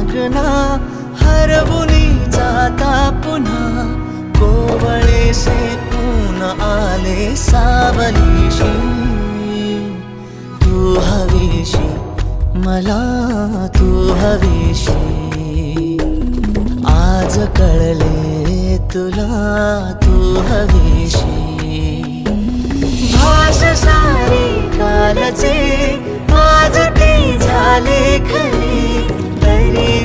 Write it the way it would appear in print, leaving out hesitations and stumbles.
भावना हरवुनी जाता पुन्हा कोवळेसे ऊन आले सावलीशी तू हवीशी मला तू हवीशी आज कळले तुला तू हवीशी भास सारी कालचे आज ती झाले खरी तरी